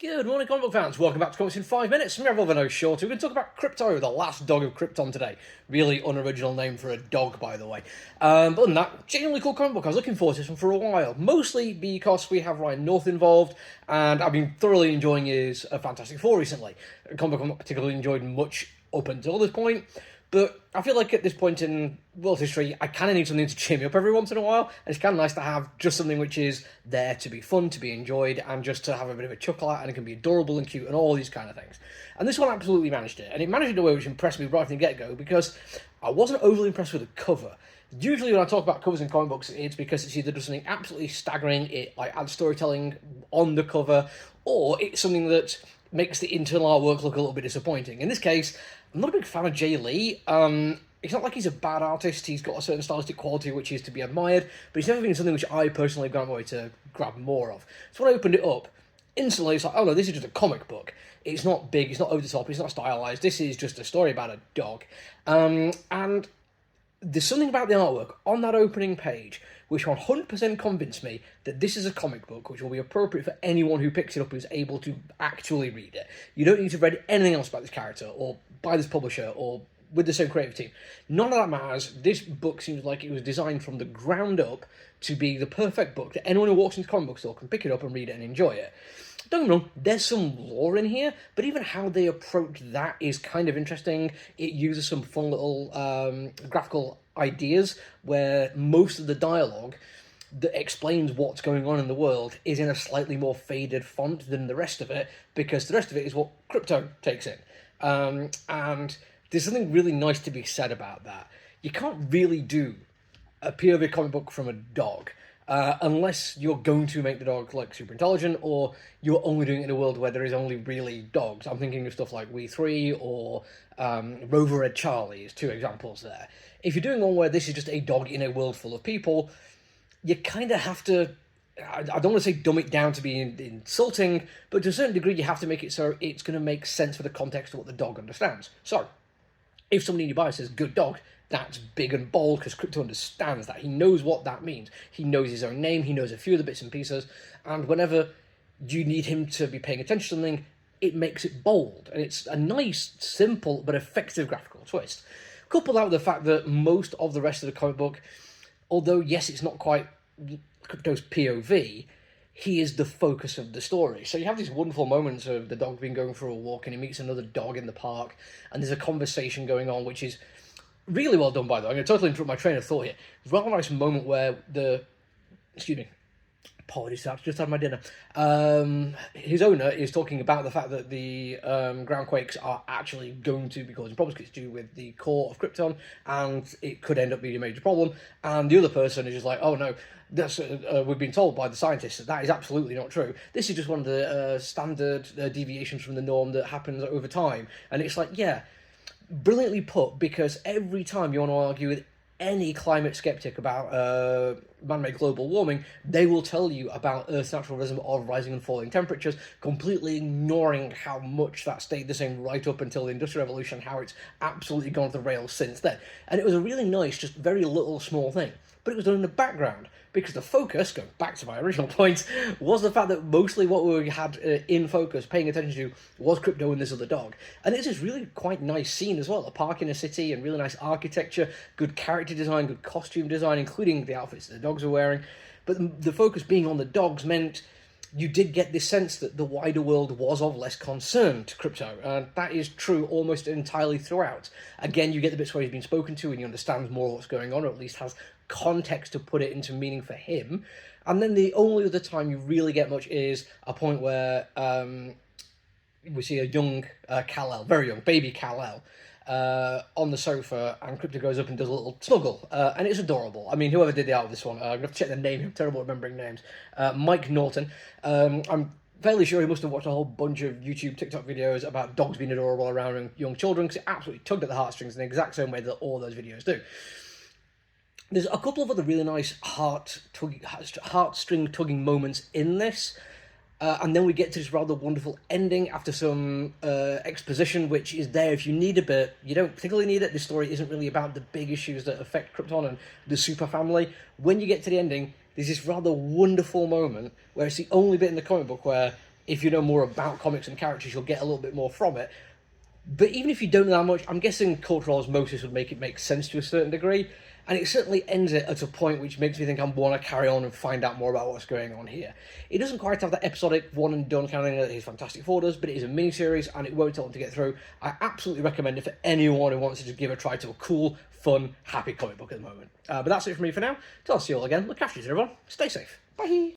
Good morning, comic book fans. Welcome back to Comics in 5 Minutes. I'm your brother No Shorty. We're going to talk about Krypto, the last dog of Krypton today. Really unoriginal name for a dog, by the way. But other than that, genuinely cool comic book. I was looking forward to this one for a while, mostly because we have Ryan North involved, and I've been thoroughly enjoying his Fantastic Four recently. A comic book I've not particularly enjoyed much up until this point, but I feel like at this point in world history, I kind of need something to cheer me up every once in a while, and it's kind of nice to have just something which is there to be fun, to be enjoyed, and just to have a bit of a chuckle at, and it can be adorable and cute and all these kind of things. And this one absolutely managed it, and it managed it in a way which impressed me right from the get-go, because I wasn't overly impressed with the cover. Usually when I talk about covers in comic books, it's because it's either does something absolutely staggering, it like adds storytelling on the cover, or it's something that makes the internal artwork look a little bit disappointing. In this case, I'm not a big fan of Jay Lee. It's not like he's a bad artist. He's got a certain stylistic quality which is to be admired, but he's never been something which I personally have gone my way to grab more of. So when I opened it up, instantly it's like, oh no, this is just a comic book. It's not big, it's not over the top, it's not stylized. This is just a story about a dog. And there's something about the artwork on that opening page which 100% convinced me that this is a comic book which will be appropriate for anyone who picks it up who's able to actually read it. You don't need to read anything else about this character, or by this publisher, or with the same creative team. None of that matters. This book seems like it was designed from the ground up to be the perfect book that anyone who walks into a comic book store can pick it up and read it and enjoy it. Don't get me wrong, there's some lore in here, but even how they approach that is kind of interesting. It uses some fun little graphical ideas where most of the dialogue that explains what's going on in the world is in a slightly more faded font than the rest of it, because the rest of it is what Krypto takes in. And there's something really nice to be said about that. You can't really do a POV comic book from a dog, unless you're going to make the dog like super intelligent, or you're only doing it in a world where there is only really dogs. I'm thinking of stuff like We 3 or Rover Red Charlie is two examples there. If you're doing one where this is just a dog in a world full of people, you kind of have to, I don't want to say dumb it down to be insulting, but to a certain degree you have to make it so it's going to make sense for the context of what the dog understands. So, if somebody in your bio says good dog, that's big and bold, because Krypto understands that. He knows what that means. He knows his own name, he knows a few of the bits and pieces, and whenever you need him to be paying attention to something, it makes it bold. And it's a nice, simple, but effective graphical twist. Couple that with the fact that most of the rest of the comic book, although yes, it's not quite Krypto's POV, he is the focus of the story. So you have these wonderful moments of the dog being going for a walk and he meets another dog in the park, and there's a conversation going on which is really well done, by the way. I'm going to totally interrupt my train of thought here. There's a rather nice moment where apologies, I just had my dinner. His owner is talking about the fact that the groundquakes are actually going to be causing problems because it's due with the core of Krypton, and it could end up being a major problem. And the other person is just like, oh no, that's we've been told by the scientists that is absolutely not true. This is just one of the standard deviations from the norm that happens over time. And it's like, yeah, brilliantly put, because every time you want to argue with any climate skeptic about man-made global warming, they will tell you about Earth's natural rhythm of rising and falling temperatures, completely ignoring how much that stayed the same right up until the Industrial Revolution, how it's absolutely gone off the rails since then. And it was a really nice, just very little small thing. But it was done in the background, because the focus, going back to my original point, was the fact that mostly what we had in focus, paying attention to, was Krypto and this other dog. And it's this really quite nice scene as well, a park in a city, and really nice architecture, good character design, good costume design, including the outfits that the dogs are wearing. But the focus being on the dogs meant you did get this sense that the wider world was of less concern to Krypto, and that is true almost entirely throughout. Again, you get the bits where he's been spoken to and he understands more what's going on, or at least has context to put it into meaning for him. And then the only other time you really get much is a point where we see a young Kal-El, very young, baby Kal-El, on the sofa, and Krypto goes up and does a little snuggle, and it's adorable. I mean, whoever did the art of this one, I'm going to have to check the name, I'm terrible at remembering names. Mike Norton. I'm fairly sure he must have watched a whole bunch of YouTube, TikTok videos about dogs being adorable around young children, because it absolutely tugged at the heartstrings in the exact same way that all those videos do. There's a couple of other really nice heartstring tugging moments in this, and then we get to this rather wonderful ending after some exposition, which is there if you need a bit. You don't particularly need it. This story isn't really about the big issues that affect Krypton and the super family. When you get to the ending, there's this rather wonderful moment where it's the only bit in the comic book where if you know more about comics and characters, you'll get a little bit more from it. But even if you don't know that much, I'm guessing cultural osmosis would make it make sense to a certain degree, and it certainly ends it at a point which makes me think I want to carry on and find out more about what's going on here. It doesn't quite have that episodic one and done kind of thing that his Fantastic Four does, but it is a miniseries and it won't take long to get through. I absolutely recommend it for anyone who wants to just give a try to a cool, fun, happy comic book at the moment. But that's it from me for now. Till I'll see you all again. Look after you, everyone. Stay safe. Bye.